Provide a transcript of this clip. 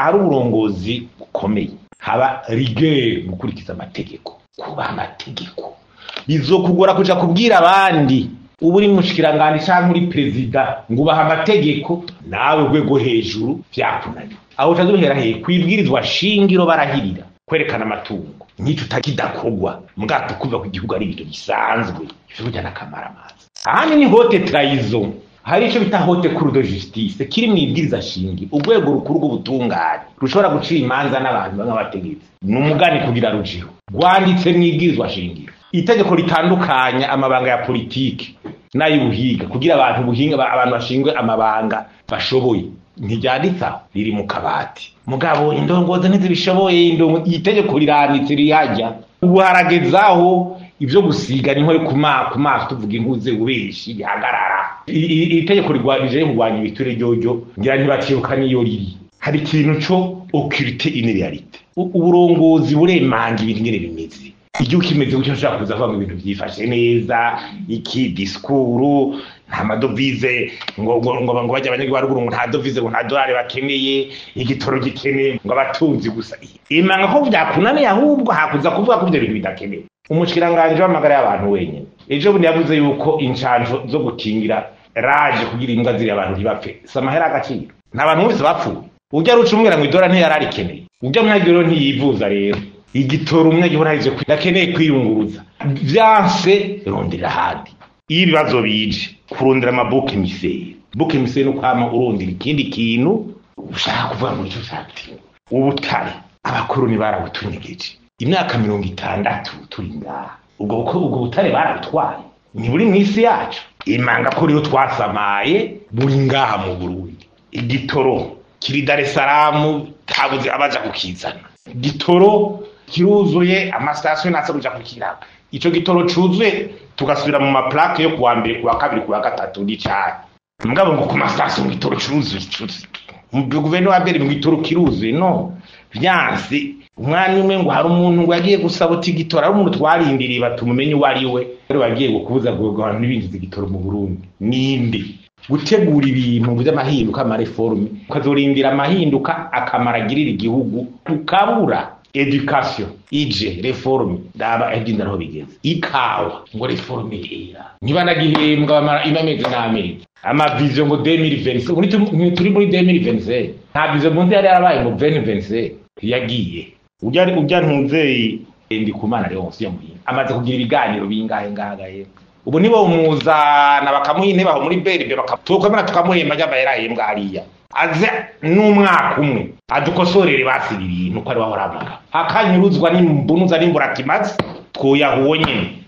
ari uburongozi bukomeye haba rigueur gukurikiza amategeko kuba amategeko bizokugora kuja kubwira abandi uburi mushikiranganje cyangwa muri president ngo baha amategeko nawe rwego hejuru byakunani aho utazohera he kwibwirizwa shingiro barahirira kwerekana amatungo n'icyo utakidakogwa mugatu kuva ku gihugu ari ibintu bisanzwe cyo kujyana kamara amazi ahandi ni haute trahison hari icyo bita haute cour de justice kiri mu ibwiriza shingi urwego rukuru rw'ubutungane rushobora gucira imanza n'abantu b'abategetsi n'umugani kugira rujiro rwanditse mu ibwirizwa shingiro itegeko ritandukanya amabanga ya politiki n'ay'ubuhiga kugira abantu bashingwe amabanga bashoboye ntibyanditsa riri mu kabati mugabo indongozi ntizibishoboye itegeko riranditse rihajya ubu haragezaho ibyo gusiga niho ku maso tuvuga inkuze ubeshi bihagarara itegeko rigwanje kurwanya ibiture ryojo ngira ntibaciruka niyo riri hari ikintu cyo occulter une réalité uburongozi buremanga ibintu ngene bimeze igihugu kimeze gutyo ushaka kuza kuvuga ibintu byifashe neza iki diskuru nta madovize ngo bajya abanyagihugu baruguru ngo nta dovize ngo nta dolari bakeneye igitoro gikeneye ngo abatunzi gusa imanga ko byakunaniye ahubwo hakuza kuvuga ko ibyo bintu bidakeneye umushikiranganje w'amagara y'abantu wenyine ejo bundi yavuze yuko incanjo zo gukingira raje kugira imbwa ziri abantu ntibapfe samahera agaciro n'abantu bose bapfuye ujya ruca umwera ngo idora ntiyararikeneye ujya mwagiro ntiyivuza rero igitoro umwe gihorahije dakeneye kwiyunguruza byanse rondera handi ibibazo bije kurondera amabuke misere no kwama urondera ikindi kintu ushaka kuvuga ngo icyo cyati ubutare abakoroni barabutunyegeje imyaka 60 turi ngaha ubwo butare barabutwaye ni buri mwisi yacu imanga ko rero twasamaye buri ngaha mu Burundi igitoro kiri Dar es Salaam tabuze abaza kukizana igitoro kiruzuye amastation nasa kuja kukira ico gitoro cuzuye tugasubira mu maplaque yo kuwa mbere kuwa kabiri kuwa gatatu n'icyayi mugabo ngo ku mastation igitoro cuzuye mu guverinoma wa mbere mu gitoro kiruzuye no byanse umwanya umwe ngo hari umuntu ngo yagiye gusabota igitoro ari umuntu twarindiriye batumumenye wari we rero bagiye gukubuza guhana n'ibindi igitoro mu Burundi ninde gutegura ibintu by'amahinduka amareforme ukazorindira amahinduka akamaragirira igihugu ukabura education ije reforme daba agenda naho bigeze ikawa ngo reforme era niba nagihembwa bamara imameze n'amezi ama vision ngo 2020 turi muri 2020 nta vision munsi yari yarabaye ngo 2020 yagiye ujya ntunze ndi kumana rero onsi yamuhinga amaze kugira ibiganiro bingahe ngagaye ubu nibo umuzana bakamuha intebe aho muri berbe bakatukomera tukamuhemba cyangwa yarahembwa hariya aze n'umwaka umwe adukosorere basiri ibintu ko ari bahora amaka akanyuruzwa n'imbunuza n'imbura kimaze twoyahuwo nyene